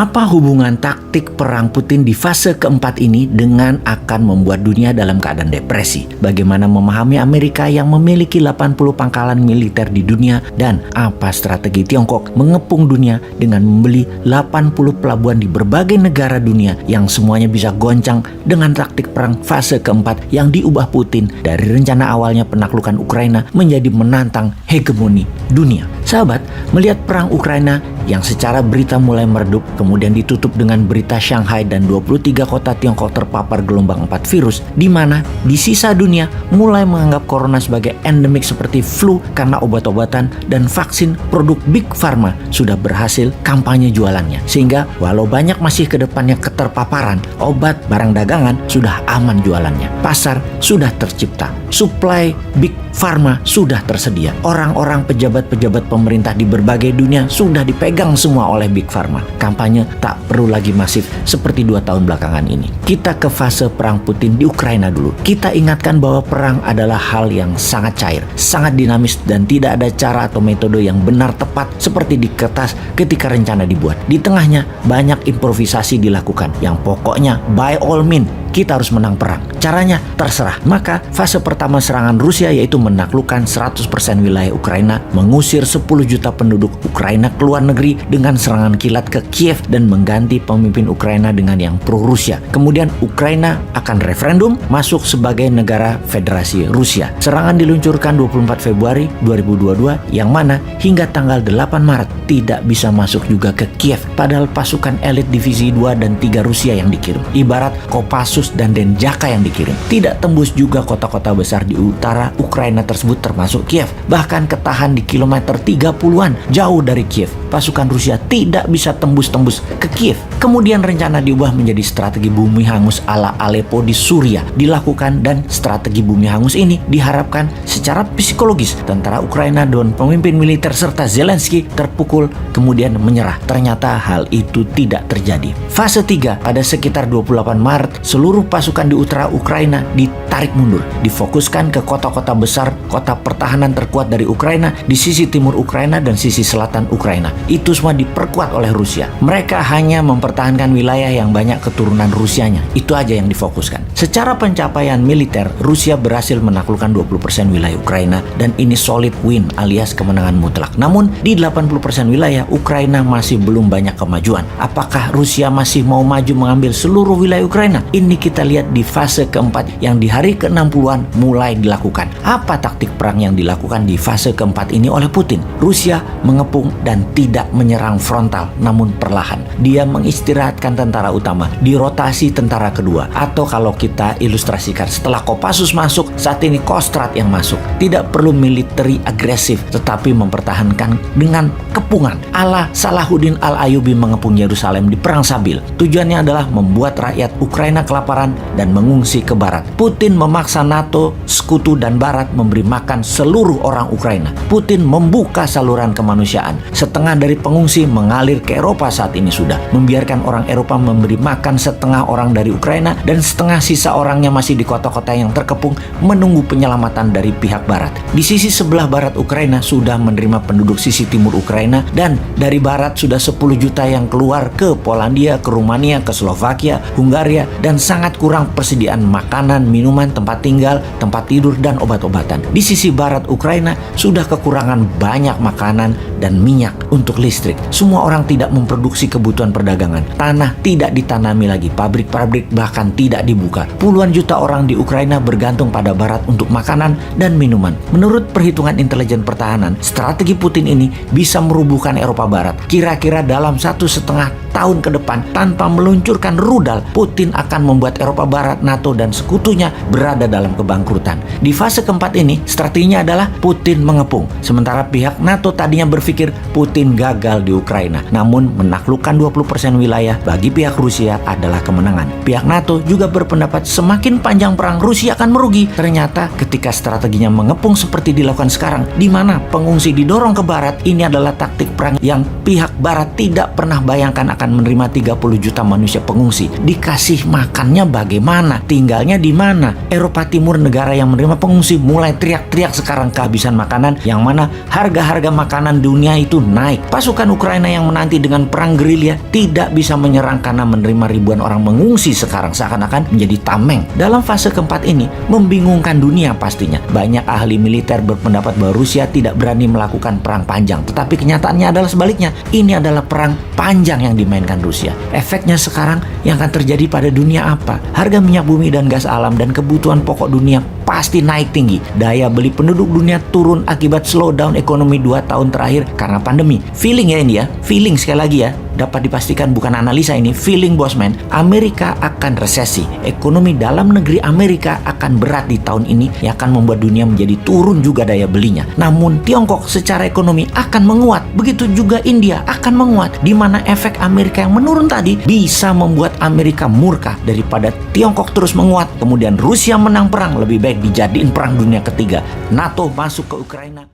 Apa hubungan taktik perang Putin di fase keempat ini dengan akan membuat dunia dalam keadaan depresi? Bagaimana memahami Amerika yang memiliki 80 pangkalan militer di dunia, dan apa strategi Tiongkok mengepung dunia dengan membeli 80 pelabuhan di berbagai negara dunia yang semuanya bisa goncang dengan taktik perang fase keempat yang diubah Putin dari rencana awalnya penaklukan Ukraina menjadi menantang hegemoni dunia. Sahabat, melihat perang Ukraina yang secara berita mulai meredup, kemudian ditutup dengan berita Shanghai dan 23 kota Tiongkok terpapar gelombang 4 virus, di mana di sisa dunia mulai menganggap corona sebagai endemik seperti flu karena obat-obatan dan vaksin produk Big Pharma sudah berhasil kampanye jualannya. Sehingga walau banyak masih ke depannya keterpaparan, obat barang dagangan sudah aman jualannya. Pasar sudah tercipta, supply Big Pharma sudah tersedia. Orang-orang pejabat-pejabat pemerintah di berbagai dunia sudah dipegang semua oleh Big Pharma. Kampanye tak perlu lagi masif seperti 2 tahun belakangan ini. Kita ke fase perang Putin di Ukraina dulu. Kita ingatkan bahwa perang adalah hal yang sangat cair, sangat dinamis, dan tidak ada cara atau metode yang benar tepat seperti di kertas ketika rencana dibuat. Di tengahnya banyak improvisasi dilakukan, yang pokoknya by all means kita harus menang perang. Caranya terserah. Maka fase pertama serangan Rusia yaitu menaklukkan 100% wilayah Ukraina, mengusir 10 juta penduduk Ukraina ke luar negeri dengan serangan kilat ke Kiev dan mengganti pemimpin Ukraina dengan yang pro-Rusia. Kemudian Ukraina akan referendum masuk sebagai negara federasi Rusia. Serangan diluncurkan 24 Februari 2022 yang mana hingga tanggal 8 Maret tidak bisa masuk juga ke Kiev, padahal pasukan elit divisi 2 dan 3 Rusia yang dikirim. Ibarat Kopassus dan Denjaka yang dikirim. Tidak tembus juga kota-kota besar di utara Ukraina tersebut termasuk Kiev. Bahkan ketahan di kilometer 30-an jauh dari Kiev. Pasukan Rusia tidak bisa tembus-tembus ke Kiev. Kemudian rencana diubah menjadi strategi bumi hangus ala Aleppo di Suriah dilakukan, dan strategi bumi hangus ini diharapkan secara psikologis tentara Ukraina dan pemimpin militer serta Zelensky terpukul kemudian menyerah. Ternyata hal itu tidak terjadi. Fase 3 pada sekitar 28 Maret seluruh pasukan di utara Ukraina ditarik mundur, difokuskan ke kota-kota besar, kota pertahanan terkuat dari Ukraina di sisi timur Ukraina dan sisi selatan Ukraina. Itu semua diperkuat oleh Rusia. Mereka hanya mempertahankan wilayah yang banyak keturunan Rusianya. Itu aja yang difokuskan. Secara pencapaian militer, Rusia berhasil menaklukkan 20% wilayah Ukraina, dan ini solid win alias kemenangan mutlak. Namun di 80% wilayah Ukraina masih belum banyak kemajuan. Apakah Rusia masih mau maju mengambil seluruh wilayah Ukraina? Ini kita lihat di fase keempat yang di hari ke-60-an mulai dilakukan. Apa taktik perang yang dilakukan di fase keempat ini oleh Putin? Rusia mengepung dan tidak menyerang frontal, namun perlahan. Dia mengistirahatkan tentara utama, dirotasi tentara kedua. Atau kalau kita ilustrasikan, setelah Kopassus masuk, saat ini Kostrad yang masuk. Tidak perlu military agresif, tetapi mempertahankan dengan kepungan. Ala Salahuddin Al-Ayyubi mengepung Yerusalem di Perang Sabil. Tujuannya adalah membuat rakyat Ukraina kelaparan dan mengungsi ke barat. Putin memaksa NATO, sekutu dan barat memberi makan seluruh orang Ukraina. Putin membuka saluran kemanusiaan. Setengah dari pengungsi mengalir ke Eropa saat ini sudah. Membiarkan orang Eropa memberi makan setengah orang dari Ukraina, dan setengah sisa orangnya masih di kota-kota yang terkepung menunggu penyelamatan dari pihak barat. Di sisi sebelah barat Ukraina sudah menerima penduduk sisi timur Ukraina, dan dari barat sudah 10 juta yang keluar ke Polandia, ke Rumania, ke Slovakia, Hungaria, dan sangat kurang persediaan makanan, minuman, tempat tinggal, tempat tidur, dan obat-obatan. Di sisi barat Ukraina sudah kekurangan banyak makanan dan minyak untuk listrik. Semua orang tidak memproduksi kebutuhan perdagangan. Tanah tidak ditanami lagi, pabrik-pabrik bahkan tidak dibuka. Puluhan juta orang di Ukraina bergantung pada barat untuk makanan dan minuman. Menurut perhitungan intelijen pertahanan, strategi Putin ini bisa merubuhkan Eropa Barat. Kira-kira dalam 1,5 tahun ke depan, tanpa meluncurkan rudal, Putin akan membuat Eropa Barat, NATO, dan sekutunya berada dalam kebangkrutan. Di fase keempat ini, strateginya adalah Putin mengepung. Sementara pihak NATO tadinya berpikir Putin gagal di Ukraina, namun menaklukkan 20% wilayah bagi pihak Rusia adalah kemenangan. Pihak NATO juga berpendapat semakin panjang perang Rusia akan merugi. Ternyata ketika strateginya mengepung seperti dilakukan sekarang, di mana pengungsi didorong ke barat, ini adalah taktik perang yang pihak barat tidak pernah bayangkan akan menerima 30 juta manusia pengungsi. Dikasih makannya bagaimana? Tinggalnya di mana? Eropa Timur, negara yang menerima pengungsi, mulai teriak-teriak sekarang kehabisan makanan, yang mana harga harga makanan dunia itu naik. Pasukan Ukraina yang menanti dengan perang gerilya tidak bisa menyerang karena menerima ribuan orang mengungsi sekarang seakan-akan menjadi tameng. Dalam fase keempat ini membingungkan dunia pastinya. Banyak ahli militer berpendapat bahwa Rusia tidak berani melakukan perang panjang, tetapi kenyataannya adalah sebaliknya. Ini adalah perang panjang yang dimainkan Rusia. Efeknya sekarang yang akan terjadi pada dunia apa? Harga minyak bumi dan gas alam dan kebutuhan pokok dunia pasti naik tinggi. Daya beli penduduk dunia turun akibat slowdown ekonomi 2 tahun terakhir karena pandemi. Feeling ya ini ya, feeling sekali lagi ya. Dapat dipastikan bukan analisa ini, feeling bosman. Amerika akan resesi. Ekonomi dalam negeri Amerika akan berat di tahun ini yang akan membuat dunia menjadi turun juga daya belinya. Namun Tiongkok secara ekonomi akan menguat. Begitu juga India akan menguat. Di mana efek Amerika yang menurun tadi bisa membuat Amerika murka. Daripada Tiongkok terus menguat, kemudian Rusia menang perang, lebih baik dijadiin perang dunia ketiga. NATO masuk ke Ukraina.